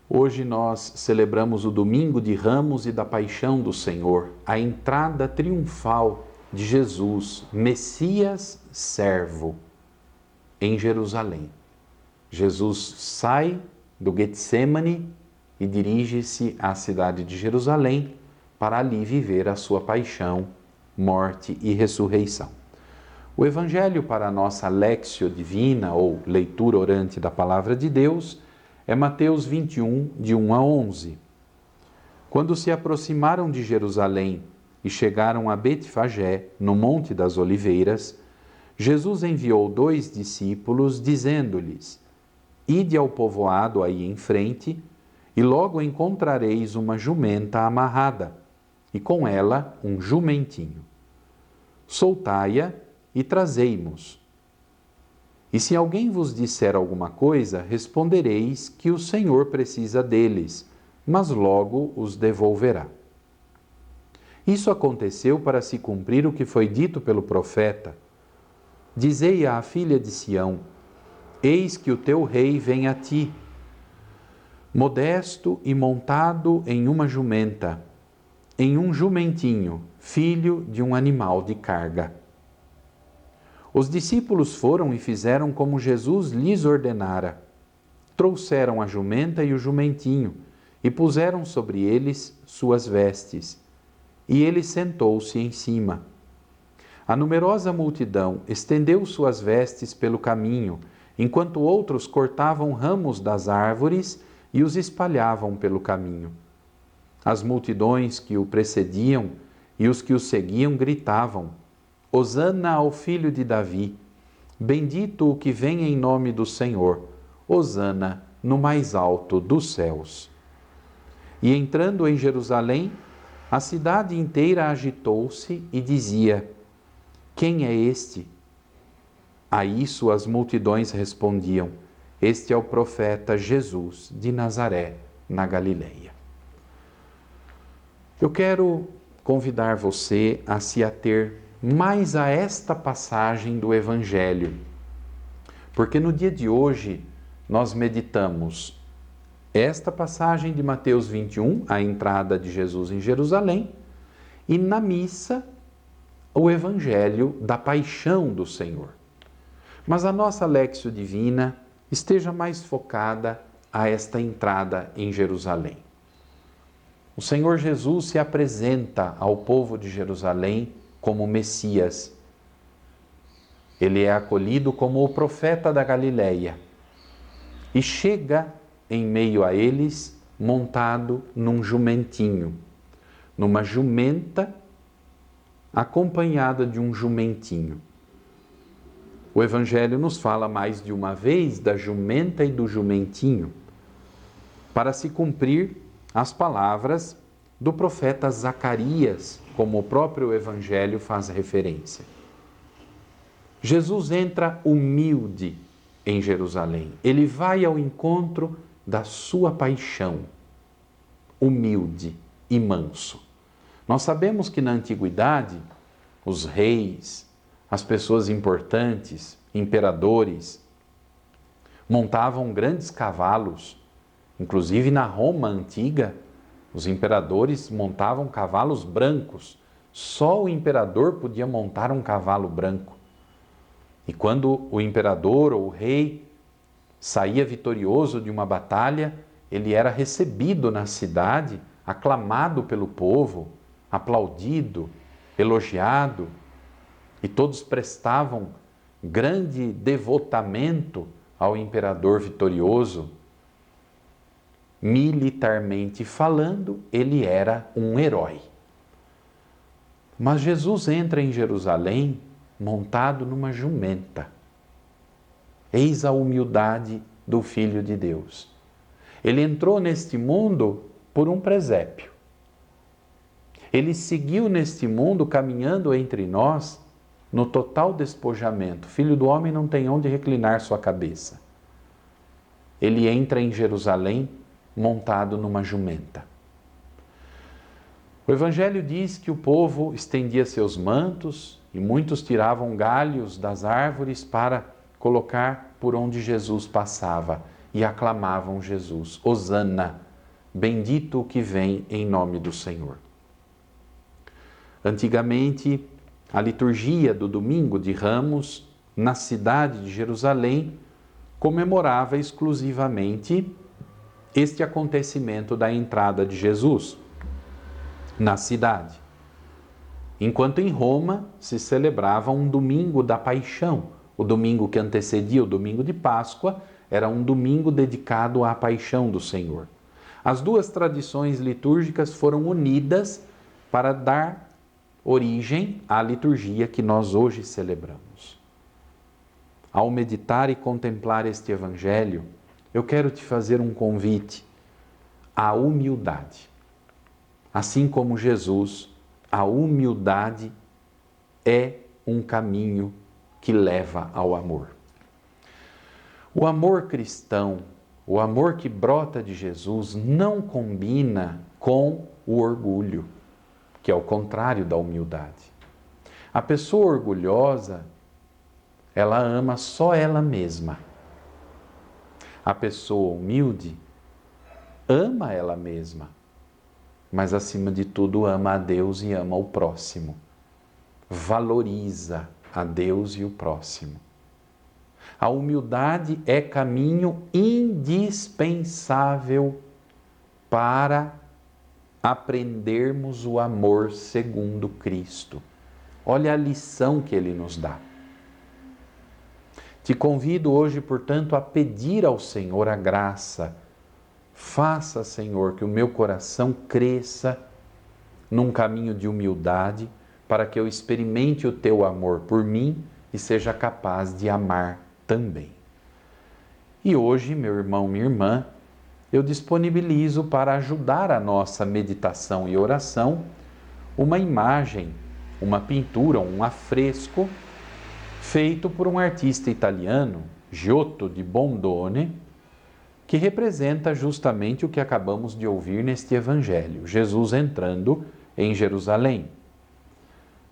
Hoje nós celebramos o Domingo de Ramos e da Paixão do Senhor, a entrada triunfal de Jesus, Messias servo, em Jerusalém. Jesus sai do Getsemane e dirige-se à cidade de Jerusalém para ali viver a sua paixão, morte e ressurreição. O Evangelho para a nossa Léxio Divina, ou leitura orante da Palavra de Deus, é Mateus 21, de 1 a 11. Quando se aproximaram de Jerusalém e chegaram a Betfagé, no Monte das Oliveiras, Jesus enviou 2 discípulos, dizendo-lhes: Ide ao povoado aí em frente, e logo encontrareis uma jumenta amarrada, e com ela um jumentinho. Soltai-a e trazei-mos. E se alguém vos disser alguma coisa, respondereis que o Senhor precisa deles, mas logo os devolverá. Isso aconteceu para se cumprir o que foi dito pelo profeta. Dizei à filha de Sião: Eis que o teu rei vem a ti, modesto e montado em uma jumenta, em um jumentinho, filho de um animal de carga. Os discípulos foram e fizeram como Jesus lhes ordenara. Trouxeram a jumenta e o jumentinho, e puseram sobre eles suas vestes. E ele sentou-se em cima. A numerosa multidão estendeu suas vestes pelo caminho, enquanto outros cortavam ramos das árvores e os espalhavam pelo caminho. As multidões que o precediam e os que o seguiam gritavam: Hosana ao filho de Davi, bendito o que vem em nome do Senhor, Hosana no mais alto dos céus. E entrando em Jerusalém, a cidade inteira agitou-se e dizia: Quem é este? A isso as multidões respondiam: Este é o profeta Jesus de Nazaré, na Galileia. Eu quero convidar você a se ater mais a esta passagem do Evangelho, porque no dia de hoje nós meditamos esta passagem de Mateus 21, a entrada de Jesus em Jerusalém, e na missa o Evangelho da paixão do Senhor. Mas a nossa Léxio Divina esteja mais focada a esta entrada em Jerusalém. O Senhor Jesus se apresenta ao povo de Jerusalém como Messias. Ele é acolhido como o profeta da Galileia e chega em meio a eles montado num jumentinho, numa jumenta acompanhada de um jumentinho. O Evangelho nos fala mais de uma vez da jumenta e do jumentinho, para se cumprir as palavras do profeta Zacarias, como o próprio Evangelho faz referência. Jesus entra humilde em Jerusalém. Ele vai ao encontro da sua paixão, humilde e manso. Nós sabemos que na antiguidade, os reis, as pessoas importantes, imperadores, montavam grandes cavalos. Inclusive na Roma antiga, os imperadores montavam cavalos brancos. Só o imperador podia montar um cavalo branco. E quando o imperador ou o rei saía vitorioso de uma batalha, ele era recebido na cidade, aclamado pelo povo, aplaudido, elogiado, e todos prestavam grande devotamento ao imperador vitorioso. Militarmente falando, ele era um herói. Mas Jesus entra em Jerusalém montado numa jumenta. Eis a humildade do Filho de Deus. Ele entrou neste mundo por um presépio. Ele seguiu neste mundo caminhando entre nós no total despojamento. Filho do homem não tem onde reclinar sua cabeça. Ele entra em Jerusalém montado numa jumenta. O Evangelho diz que o povo estendia seus mantos e muitos tiravam galhos das árvores para colocar por onde Jesus passava. e aclamavam Jesus: Hosana, bendito o que vem em nome do Senhor. Antigamente, a liturgia do Domingo de Ramos, na cidade de Jerusalém, comemorava exclusivamente este acontecimento da entrada de Jesus na cidade. Enquanto em Roma se celebrava um domingo da paixão. O domingo que antecedia o domingo de Páscoa era um domingo dedicado à paixão do Senhor. As duas tradições litúrgicas foram unidas para dar origem à liturgia que nós hoje celebramos. Ao meditar e contemplar este Evangelho, eu quero te fazer um convite à humildade. Assim como Jesus, a humildade é um caminho que leva ao amor. O amor cristão, o amor que brota de Jesus, não combina com o orgulho, que é o contrário da humildade. A pessoa orgulhosa, ela ama só ela mesma. A pessoa humilde ama ela mesma, mas acima de tudo ama a Deus e ama o próximo. Valoriza a Deus e o próximo. A humildade é caminho indispensável para aprendermos o amor segundo Cristo. Olha a lição que ele nos dá. Te convido hoje, portanto, a pedir ao Senhor a graça. Faça, Senhor, que o meu coração cresça num caminho de humildade, para que eu experimente o teu amor por mim e seja capaz de amar também. E hoje, meu irmão, minha irmã, eu disponibilizo para ajudar a nossa meditação e oração uma imagem, uma pintura, um afresco feito por um artista italiano, Giotto di Bondone, que representa justamente o que acabamos de ouvir neste Evangelho, Jesus entrando em Jerusalém.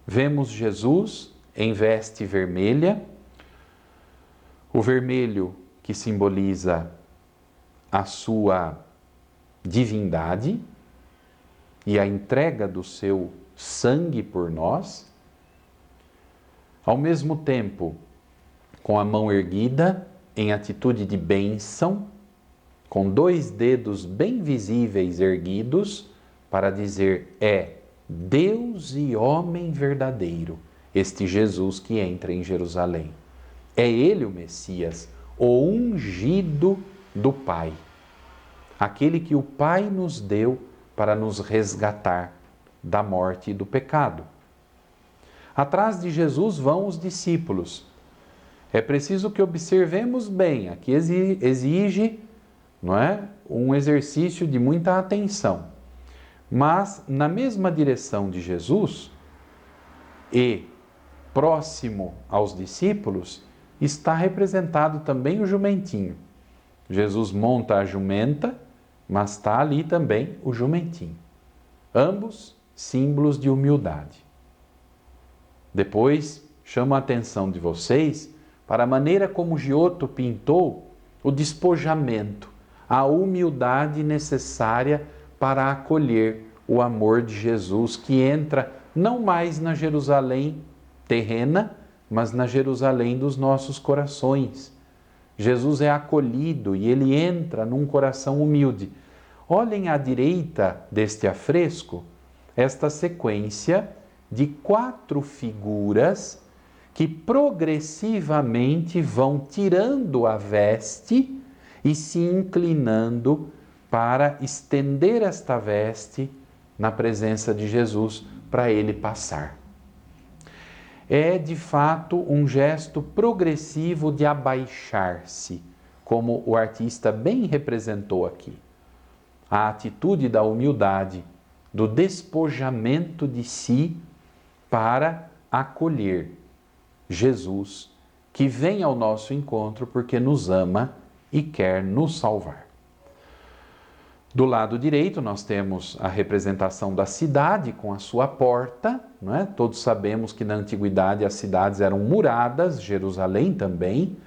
Vemos Jesus em veste vermelha, o vermelho que simboliza a sua divindade e a entrega do seu sangue por nós. Ao mesmo tempo, com a mão erguida, em atitude de bênção, com 2 dedos bem visíveis erguidos, para dizer: é Deus e homem verdadeiro, este Jesus que entra em Jerusalém. É Ele o Messias, o ungido do Pai, aquele que o Pai nos deu para nos resgatar da morte e do pecado. Atrás de Jesus vão os discípulos. É preciso que observemos bem, aqui exige, não é, um exercício de muita atenção. Mas na mesma direção de Jesus e próximo aos discípulos, está representado também o jumentinho. Jesus monta a jumenta, mas está ali também o jumentinho. Ambos símbolos de humildade. Depois, chamo a atenção de vocês para a maneira como Giotto pintou o despojamento, a humildade necessária para acolher o amor de Jesus, que entra não mais na Jerusalém terrena, mas na Jerusalém dos nossos corações. Jesus é acolhido e ele entra num coração humilde. Olhem à direita deste afresco esta sequência de 4 figuras que progressivamente vão tirando a veste e se inclinando para estender esta veste na presença de Jesus para ele passar. É de fato um gesto progressivo de abaixar-se, como o artista bem representou aqui. A atitude da humildade, do despojamento de si para acolher Jesus, que vem ao nosso encontro porque nos ama e quer nos salvar. Do lado direito, nós temos a representação da cidade com a sua porta, não é? Todos sabemos que na antiguidade as cidades eram muradas, Jerusalém também,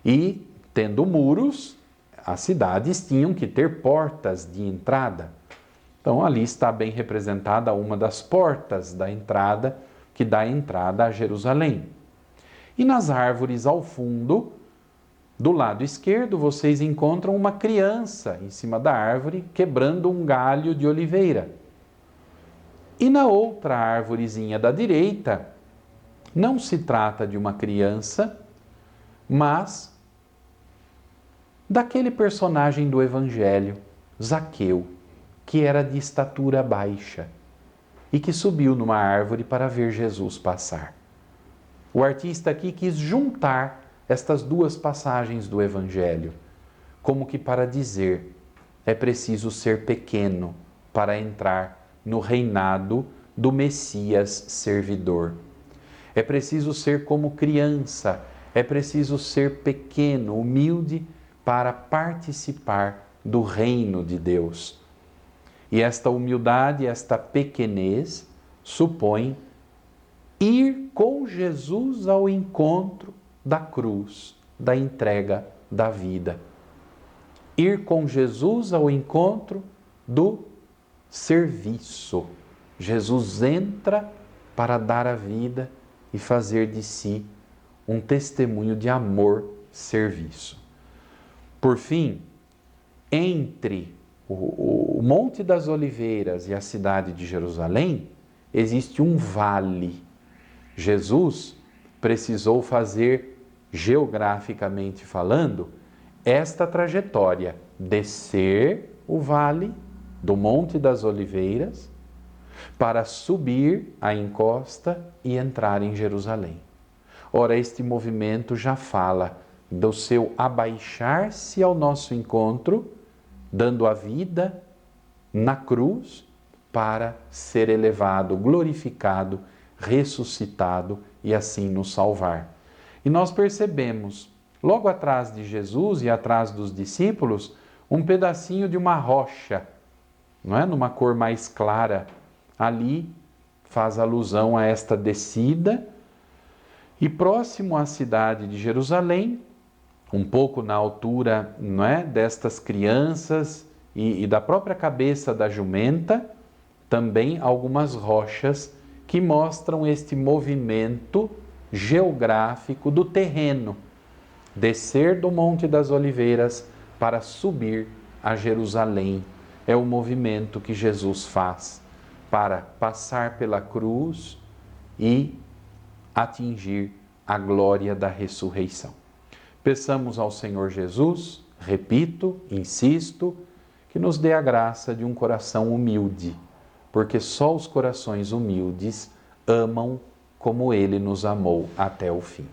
e tendo muros, as cidades tinham que ter portas de entrada. Então, ali está bem representada uma das portas da entrada, que dá entrada a Jerusalém. E nas árvores ao fundo, do lado esquerdo, vocês encontram uma criança em cima da árvore, quebrando um galho de oliveira. E na outra árvorezinha da direita, não se trata de uma criança, mas daquele personagem do Evangelho, Zaqueu, que era de estatura baixa e que subiu numa árvore para ver Jesus passar. O artista aqui quis juntar estas duas passagens do Evangelho, como que para dizer: é preciso ser pequeno para entrar no reinado do Messias servidor. É preciso ser como criança, é preciso ser pequeno, humilde, para participar do reino de Deus. E esta humildade, esta pequenez, supõe ir com Jesus ao encontro da cruz, da entrega da vida. Ir com Jesus ao encontro do serviço. Jesus entra para dar a vida e fazer de si um testemunho de amor, serviço. Por fim, entre o Monte das Oliveiras e a cidade de Jerusalém, existe um vale. Jesus precisou fazer, geograficamente falando, esta trajetória: descer o vale do Monte das Oliveiras para subir a encosta e entrar em Jerusalém. Ora, este movimento já fala do seu abaixar-se ao nosso encontro, dando a vida na cruz para ser elevado, glorificado, ressuscitado e assim nos salvar. E nós percebemos, logo atrás de Jesus e atrás dos discípulos, um pedacinho de uma rocha, não é? Numa cor mais clara. Ali faz alusão a esta descida. E próximo à cidade de Jerusalém, um pouco na altura, não é, destas crianças e da própria cabeça da jumenta, também algumas rochas que mostram este movimento geográfico do terreno. Descer do Monte das Oliveiras para subir a Jerusalém. É o movimento que Jesus faz para passar pela cruz e atingir a glória da ressurreição. Peçamos ao Senhor Jesus, repito, insisto, que nos dê a graça de um coração humilde, porque só os corações humildes amam como Ele nos amou até o fim.